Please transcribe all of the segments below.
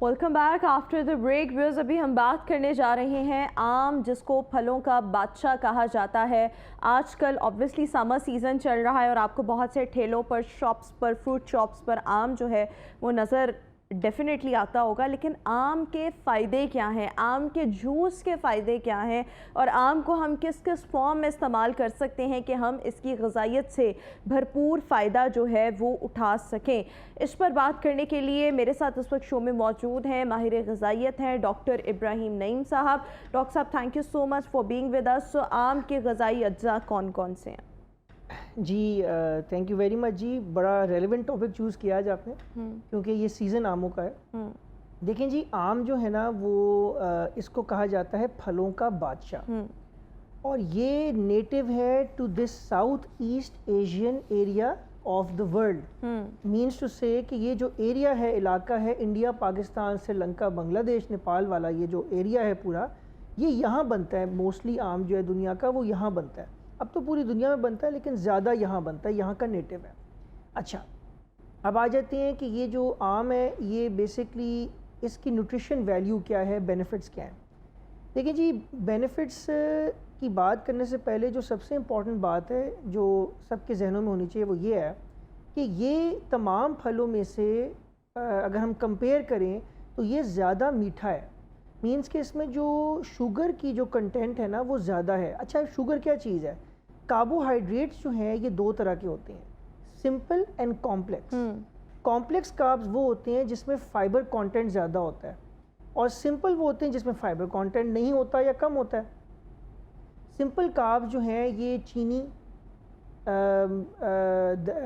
Welcome back after the break. Viewers, अभी हम बात करने जा रहे हैं आम, जिसको फलों का बादशाह कहा जाता है। आजकल ऑब्वियसली समर सीज़न चल रहा है और आपको बहुत से ठेलों पर, शॉप्स पर, फ्रूट शॉप्स पर आम जो है वो नज़र डेफिनेटली आता होगा। लेकिन आम के फ़ायदे क्या हैं, आम के जूस के फ़ायदे क्या हैं, और आम को हम किस किस फॉर्म में इस्तेमाल कर सकते हैं कि हम इसकी ग़िज़ाइयत से भरपूर फ़ायदा जो है वो उठा सकें। इस पर बात करने के लिए मेरे साथ इस वक्त शो में मौजूद हैं माहिर ग़िज़ाइयत हैं डॉक्टर इब्राहिम नईम साहब। डॉक्टर साहब, thank you so much for being with us. आम के ग़िज़ाई अज्जा कौन कौन से हैं? जी थैंक यू वेरी मच जी। बड़ा रेलेवेंट टॉपिक चूज़ किया आज आपने, क्योंकि ये सीज़न आमों का है। देखें जी, आम जो है ना वो इसको कहा जाता है फलों का बादशाह, और ये नेटिव है to this South East Asian area of the world. Means to say कि ये जो एरिया है, इलाका है, इंडिया, पाकिस्तान, श्रीलंका, बांग्लादेश, नेपाल वाला ये जो एरिया है पूरा, ये यहाँ बनता है। मोस्टली आम जो है दुनिया का वो यहाँ बनता है। अब तो पूरी दुनिया में बनता है लेकिन ज़्यादा यहाँ बनता है, यहाँ का नेटिव है। अच्छा, अब आ जाते हैं कि ये जो आम है ये बेसिकली इसकी न्यूट्रिशन वैल्यू क्या है, बेनिफिट्स क्या हैं। देखिए जी, बेनिफिट्स की बात करने से पहले जो सबसे इम्पॉर्टेंट बात है जो सबके जहनों में होनी चाहिए वो ये है कि ये तमाम फलों में से अगर हम कंपेयर करें तो ये ज़्यादा मीठा है। मीन्स कि इसमें जो शुगर की जो कंटेंट है ना वो ज़्यादा है। अच्छा, शुगर क्या चीज़ है? कार्बोहाइड्रेट्स जो हैं ये दो तरह के होते हैं, simple and complex. Complex carbs वो होते हैं जिसमें फ़ाइबर कंटेंट ज़्यादा होता है, और सिंपल वो होते हैं जिसमें फ़ाइबर कंटेंट नहीं होता या कम होता है। सिंपल कार्ब्स जो हैं ये चीनी,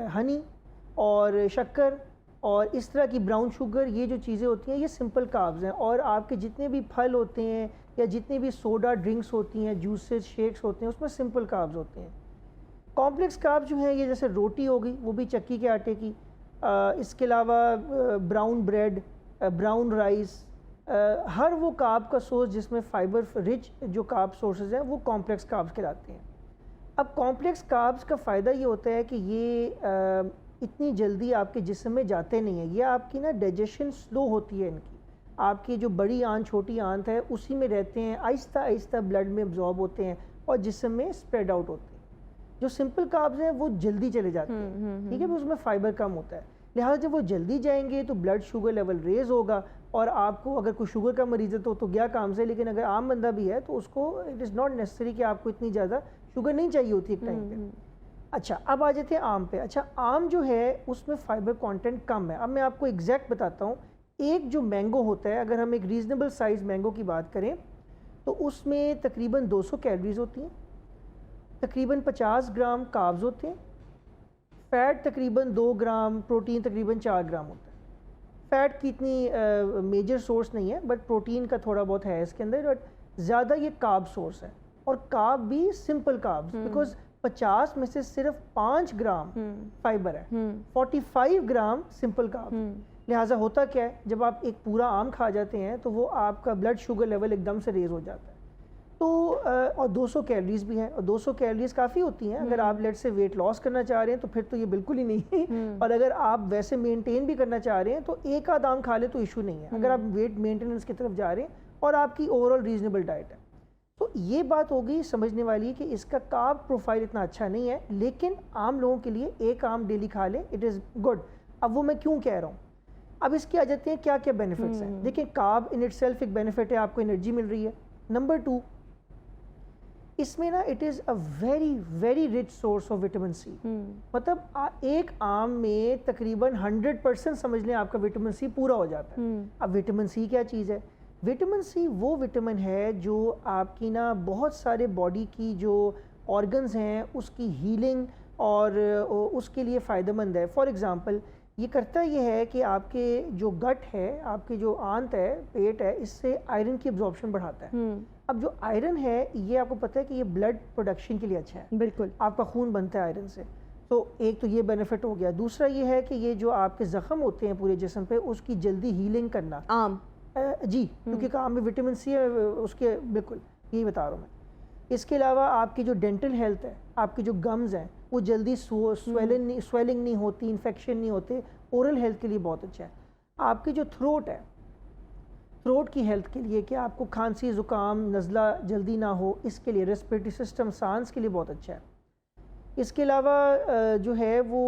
हनी और शक्कर और इस तरह की ब्राउन शुगर, ये जो चीज़ें होती हैं ये सिंपल कार्ब्स हैं। और आपके जितने भी फल होते हैं या जितने भी सोडा ड्रिंक्स होती हैं, जूसेस, शेक्स होते हैं, उसमें सिंपल कार्ब्स होते हैं। कॉम्प्लेक्स कार्ब्स जो हैं ये जैसे रोटी हो गई, वो भी चक्की के आटे की, इसके अलावा ब्राउन ब्रेड, ब्राउन राइस, हर वो कार्ब का सोर्स जिसमें फ़ाइबर रिच जो कार्ब सोर्सेज हैं वो कॉम्प्लेक्स कार्ब्स कहलाते हैं। अब कॉम्प्लेक्स कार्ब्स का फ़ायदा ये होता है कि ये इतनी जल्दी आपके जिस्म में जाते नहीं हैं। ये आपकी ना डाइजेशन स्लो होती है इनकी। आपकी जो बड़ी आंत, छोटी आंत है, उसी में रहते हैं, आहिस्ता आहिस्ता ब्लड में अब्जॉर्ब होते हैं और जिस्म में स्प्रेड आउट होते हैं। जो सिंपल कार्ब्स हैं वो जल्दी चले जाते हैं, ठीक है, उसमें फ़ाइबर कम होता है। लिहाजा जब वो जल्दी जाएंगे तो ब्लड शुगर लेवल रेज होगा, और आपको अगर कोई शुगर का मरीज़ है तो गया काम से। लेकिन अगर आम बंदा भी है तो उसको इट इज़ नॉट नेसेसरी कि आपको इतनी ज़्यादा शुगर नहीं चाहिए होती एक टाइम पे। अच्छा, अब आ जाते हैं आम पे। अच्छा, आम जो है उसमें फ़ाइबर कंटेंट कम है। अब मैं आपको एग्जैक्ट बताता हूँ। एक जो मैंगो होता है, अगर हम एक रीज़नेबल साइज़ मैंगो की बात करें तो उसमें तकरीबन 200 कैलोरीज होती हैं, तकरीबन 50 ग्राम कार्ब्स होते हैं, फ़ैट तकरीबन 2 ग्राम, प्रोटीन तकरीबन 4 ग्राम होता है। फ़ैट की इतनी मेजर सोर्स नहीं है, बट प्रोटीन का थोड़ा बहुत है इसके अंदर, बट ज़्यादा ये कार्ब सोर्स है। और कार्ब भी सिंपल कार्ब्स, बिकॉज 50 में से सिर्फ 5 ग्राम फाइबर है, 45 ग्राम सिंपल कार्ब। लिहाजा होता क्या है, जब आप एक पूरा आम खा जाते हैं तो वो आपका ब्लड शुगर लेवल एकदम से रेज हो जाता है। तो और 200 कैलोरीज भी है, और 200 कैलोरीज काफ़ी होती हैं। अगर आप लेट से वेट लॉस करना चाह रहे हैं तो फिर तो ये बिल्कुल ही नहीं और अगर आप वैसे मेंटेन भी करना चाह रहे हैं तो एक आध आम खा ले तो इशू नहीं है, अगर आप वेट मेंटेनेंस की तरफ जा रहे हैं और आपकी ओवरऑल रीजनेबल डाइट है। तो ये बात होगी समझने वाली कि इसका कार्ब प्रोफाइल इतना अच्छा नहीं है, लेकिन आम लोगों के लिए एक आम डेली खा ले, इट इज़ गुड। अब वो मैं क्यों कह रहा हूँ, अब इसके आ जाते हैं क्या क्या बेनिफिट्स हैं। देखिए, कार्ब इन इटसेल्फ एक बेनिफिट है, आपको एनर्जी मिल रही है। नंबर 2, इसमें ना it is a very very rich source of vitamin C. मतलब एक आम में तकरीबन 100% समझ लें आपका विटामिन सी पूरा हो जाता है। अब विटामिन सी क्या चीज़ है? विटामिन सी वो विटामिन है जो आपकी ना बहुत सारे बॉडी की जो ऑर्गन्स हैं उसकी हीलिंग और उसके लिए फ़ायदेमंद है। फॉर एग्ज़ाम्पल, ये करता ये है कि आपके जो गट है, आपके जो आंत है, पेट है, इससे आयरन की एब्जॉर्प्शन बढ़ाता है। अब जो आयरन है ये आपको पता है कि ये ब्लड प्रोडक्शन के लिए अच्छा है, बिल्कुल, आपका खून बनता है आयरन से। तो एक तो ये बेनिफिट हो गया। दूसरा ये है कि ये जो आपके ज़ख्म होते हैं पूरे जिस्म पे, उसकी जल्दी हीलिंग करना आम जी, क्योंकि काम में विटामिन सी है उसके, बिल्कुल यही बता रहा हूँ मैं। इसके अलावा आपकी जो डेंटल हेल्थ है, आपके जो गम्स हैं वो जल्दी स्वेलिंग नहीं होती, इन्फेक्शन नहीं होते, ओरल हेल्थ के लिए बहुत अच्छा है। आपकी जो थ्रोट है थ्रोट की हेल्थ के लिए कि आपको खांसी ज़ुकाम नज़ला जल्दी ना हो, इसके लिए रेस्पिरेटरी सिस्टम सांस के लिए बहुत अच्छा है। इसके अलावा जो है वो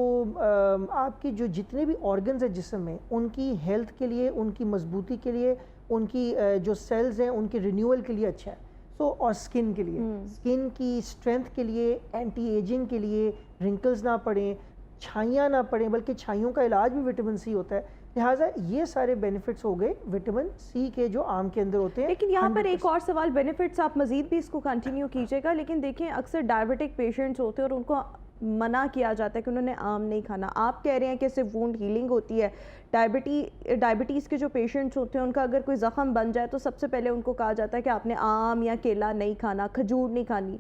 आपके जो जितने भी ऑर्गन्स हैं जिस्म में, उनकी हेल्थ के लिए, उनकी मजबूती के लिए, उनकी जो सेल्स हैं उनके रिन्यूअल के लिए अच्छा है। और स्किन के लिए, स्किन की स्ट्रेंथ के लिए, एंटी एजिंग के लिए, रिंकल्स ना पड़ें, छाइयाँ ना पड़ें, बल्कि छाइयों का इलाज भी विटामिन सी होता है। लिहाजा ये सारे बेनिफिट्स हो गए विटामिन सी के जो आम के अंदर होते हैं। लेकिन यहाँ पर एक और सवाल, बेनिफिट्स आप मज़ीद भी इसको कंटिन्यू कीजिएगा, लेकिन देखें अक्सर डायबिटिक पेशेंट्स होते हैं और उनको मना किया जाता है कि उन्होंने आम नहीं खाना। आप कह रहे हैं कि सिर्फ वुंड हीलिंग होती है। डायबिटीज़ के जो पेशेंट्स होते हैं उनका अगर कोई ज़ख़म बन जाए तो सबसे पहले उनको कहा जाता है कि आपने आम या केला नहीं खाना, खजूर नहीं खानी।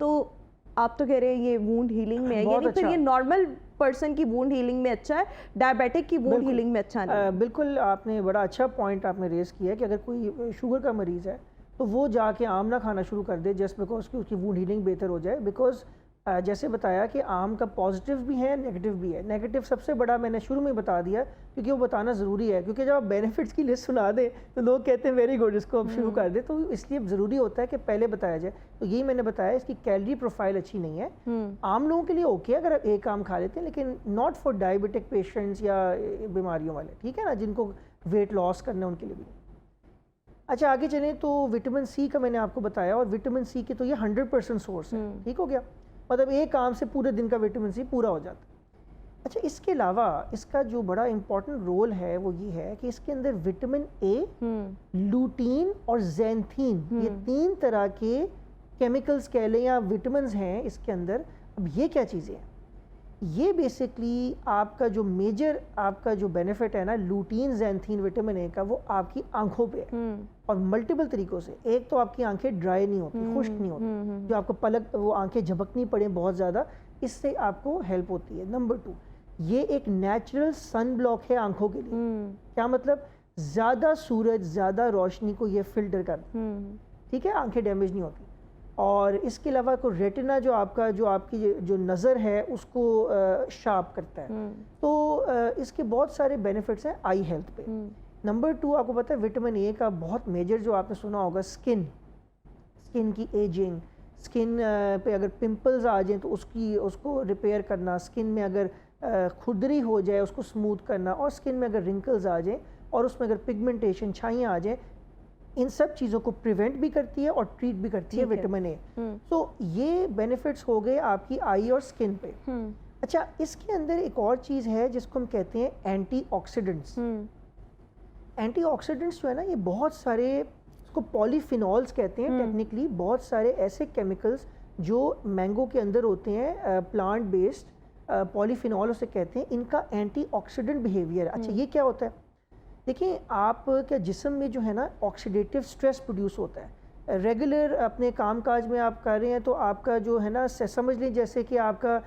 तो आप तो कह रहे हैं ये वुंड हीलिंग में है, यानी फिर ये नॉर्मल पर्सन की वुंड हीलिंग में अच्छा है, डायबिटिक की वुंड हीलिंग में अच्छा नहीं? बिल्कुल, आपने बड़ा अच्छा पॉइंट आपने रेज़ किया है कि अगर कोई शुगर का मरीज़ है तो वो जाके आम ना खाना शुरू कर दे जस्ट बिकॉज कि उसकी वुंड हीलिंग बेहतर हो जाए। बिकॉज जैसे बताया कि आम का पॉजिटिव भी है, नेगेटिव भी है। नेगेटिव सबसे बड़ा मैंने शुरू में बता दिया क्योंकि वो बताना ज़रूरी है, क्योंकि जब आप बेनिफिट्स की लिस्ट सुना दें तो लोग कहते हैं वेरी गुड, इसको अब शुरू कर दे, तो इसलिए ज़रूरी होता है कि पहले बताया जाए। तो यही मैंने बताया, इसकी कैलोरी प्रोफाइल अच्छी नहीं है। आम लोगों के लिए ओके अगर आप एक आम खा लेते हैं, लेकिन नॉट फॉर डायबिटिक पेशेंट्स या बीमारियों वाले, ठीक है ना, जिनको वेट लॉस करना है उनके लिए भी। अच्छा, आगे चलें तो विटामिन सी का मैंने आपको बताया, और विटामिन सी के तो ये 100% सोर्स है। ठीक हो गया, मतलब एक आम से पूरे दिन का विटामिन सी पूरा हो जाता है। अच्छा, इसके अलावा इसका जो बड़ा इंपॉर्टेंट रोल है वो ये है कि इसके अंदर विटामिन ए, लूटीन और ज़ैंथीन, ये 3 तरह के केमिकल्स कह लें या विटामिन्स हैं इसके अंदर। अब ये क्या चीज़ें हैं? ये बेसिकली आपका जो मेजर आपका जो बेनिफिट है ना, लूटीन ज़ैंथीन विटामिन ए का, वो आपकी आंखों पे है, और मल्टीपल तरीक़ों से। एक तो आपकी आंखें ड्राई नहीं होती, खुश्क नहीं होती, जो आपको पलक वो आंखें झपकनी पड़े बहुत ज़्यादा, इससे आपको हेल्प होती है। नंबर 2, ये एक नेचुरल सन ब्लॉक है आंखों के लिए। क्या मतलब? ज़्यादा सूरज, ज़्यादा रोशनी को ये फिल्टर करता है, ठीक है, आंखें डैमेज नहीं होती। और इसके अलावा को रेटिना जो आपकी जो नज़र है उसको शार्प करता है। तो इसके बहुत सारे बेनिफिट्स हैं आई हेल्थ पे। नंबर 2, आपको पता है विटामिन ए का बहुत मेजर जो आपने सुना होगा, स्किन की एजिंग, स्किन पे अगर पिंपल्स आ जाएं तो उसको रिपेयर करना, स्किन में अगर खुरदरी हो जाए उसको स्मूथ करना, और स्किन में अगर रिंकल्स आ जाएं और उसमें अगर पिगमेंटेशन, छाइयाँ आ जाएं, इन सब चीज़ों को प्रिवेंट भी करती है और ट्रीट भी करती है विटामिन ए। तो ये बेनिफिट्स हो गए आपकी आई और स्किन पे। अच्छा, इसके अंदर एक और चीज़ है जिसको हम कहते हैं एंटीऑक्सीडेंट्स। एंटीऑक्सीडेंट्स जो है ना, ये बहुत सारे, इसको पॉलीफिनॉल्स कहते हैं टेक्निकली, बहुत सारे ऐसे केमिकल्स जो मैंगो के अंदर होते हैं, प्लांट बेस्ड पॉलीफिनॉल उसे कहते हैं, इनका एंटीऑक्सीडेंट बिहेवियर। अच्छा, ये क्या होता है? देखिए, आप क्या जिस्म में जो है ना ऑक्सीडेटिव स्ट्रेस प्रोड्यूस होता है। रेगुलर अपने कामकाज में आप कर रहे हैं तो आपका जो है ना, समझ लें जैसे कि आपका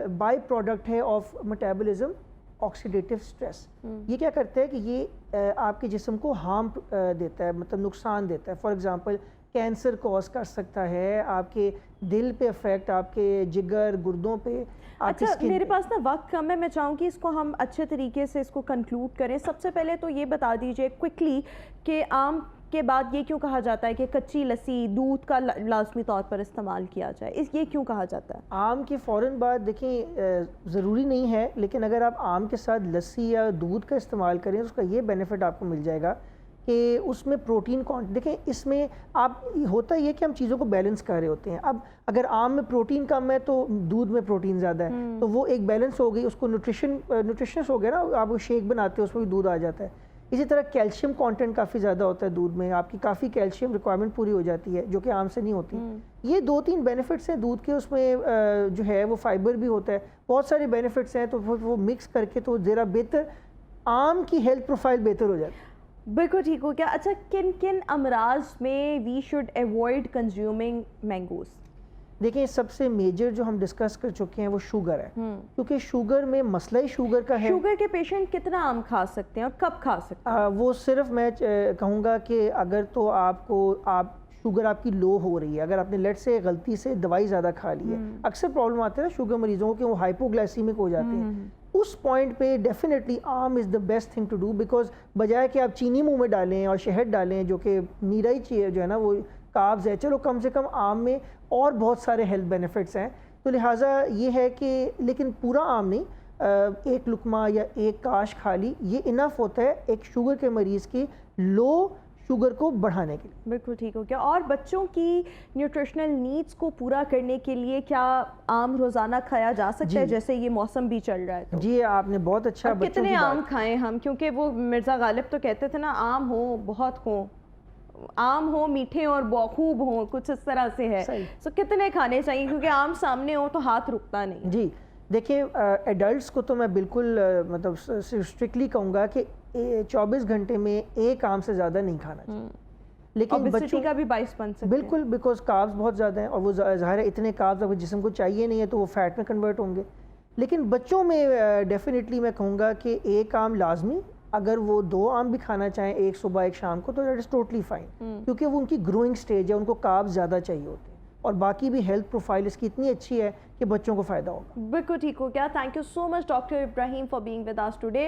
बाय प्रोडक्ट है ऑफ मेटाबॉलिज्म ऑक्सीडेटिव स्ट्रेस। ये क्या करता है कि ये आपके जिस्म को हार्म देता है, मतलब नुकसान देता है। फॉर एग्जांपल, कैंसर कॉज कर सकता है, आपके दिल पे इफेक्ट, आपके जिगर, गुर्दों पे। अच्छा, मेरे पास ना वक्त कम है, मैं चाहूँगी इसको हम अच्छे तरीके से इसको कंक्लूड करें। सबसे पहले तो ये बता दीजिए क्विकली कि आम के बाद ये क्यों कहा जाता है कि कच्ची लस्सी, दूध का लाजमी तौर पर इस्तेमाल किया जाए, ये क्यों कहा जाता है? आम के फ़ौरन बाद देखें, ज़रूरी नहीं है, लेकिन अगर आप आम के साथ लस्सी या दूध का इस्तेमाल करें तो उसका ये बेनिफिट आपको मिल जाएगा कि उसमें प्रोटीन क्वांटिटी, देखें इसमें आप, होता ये कि हम चीज़ों को बैलेंस कर रहे होते हैं। अब अगर आम में प्रोटीन कम है तो दूध में प्रोटीन ज़्यादा है, तो वो एक बैलेंस हो गई, उसको न्यूट्रिशनस हो गया ना, आप वो शेक बनाते हो उसमें भी दूध आ जाता है। इसी तरह कैल्शियम कंटेंट काफ़ी ज़्यादा होता है दूध में, आपकी काफ़ी कैल्शियम रिक्वायरमेंट पूरी हो जाती है, जो कि आम से नहीं होती। ये 2-3 बेनिफिट्स हैं दूध के, उसमें जो है वो फाइबर भी होता है, बहुत सारे बेनिफिट्स हैं, तो वो मिक्स करके तो ज़रा बेहतर आम की हेल्थ प्रोफाइल बेहतर हो जाती है। बिल्कुल ठीक हो गया। अच्छा, किन किन अमराज में we should avoid consuming mangoes? देखिए, सबसे मेजर जो हम डिस्कस कर चुके हैं वो शुगर है, क्योंकि शुगर में मसला ही शुगर का है। शुगर के पेशेंट कितना आम खा सकते हैं और कब खा सकते हैं? वो सिर्फ मैं कहूँगा कि अगर तो आप शुगर आपकी लो हो रही है, अगर आपने लेट से गलती से दवाई ज़्यादा खा ली है, अक्सर प्रॉब्लम आते हैं ना शुगर मरीजों को कि वो हाइपोग्लाइसीमिक हो जाते हैं, उस पॉइंट पे डेफिनेटली आम is the best thing to do, because बजाय कि आप चीनी मुंह में डालें और शहद डालें, जो कि नीरा ही चाहिए जो है ना, वो कार्ब्स है, चलो कम से कम आम में और बहुत सारे हेल्थ बेनिफिट्स हैं। तो लिहाजा ये है कि लेकिन पूरा आम नहीं, एक लुकमा या एक काश खा ली, ये इनफ होता है एक शुगर के मरीज़ की लो शुगर को बढ़ाने के लिए। बिल्कुल ठीक हो गया। और बच्चों की न्यूट्रिशनल नीड्स को पूरा करने के लिए क्या आम रोज़ाना खाया जा सकता है, जैसे ये मौसम भी चल रहा है तो? जी, आपने बहुत अच्छा। कितने आम खाएं हम, क्योंकि वो मिर्ज़ा गालिब तो कहते थे ना, आम हो बहुत हो, आम हो मीठे और खूब हो, कुछ इस तरह से है। तो कितने खाने चाहिए, क्योंकि आम सामने हो तो हाथ रुकता नहीं। जी देखिए, एडल्ट्स को तो मैं बिल्कुल मतलब स्ट्रिक्टली कहूँगा कि 24 घंटे में एक आम से ज़्यादा नहीं खाना चाहिए। लेकिन बच्चों का भी 22 बन सकते हैं। बिल्कुल, बिकॉज कार्ब्स बहुत ज़्यादा हैं और वो ज़ाहिर है इतने कार्ब्स अगर जिस्म को चाहिए नहीं है तो वो फैट में कन्वर्ट होंगे। लेकिन बच्चों में डेफिनेटली मैं कहूँगा कि एक आम लाजमी, अगर वो 2 आम भी खाना चाहें, एक सुबह एक शाम को, तो दैट इज़ टोटली फाइन, क्योंकि वो उनकी ग्रोइंग स्टेज है, उनको कार्ब्स ज़्यादा चाहिए होते हैं और बाकी भी हेल्थ प्रोफाइल इसकी इतनी अच्छी है कि बच्चों को फ़ायदा होगा। बिल्कुल ठीक हो गया। Thank you so much doctor Ibrahim for being with us today.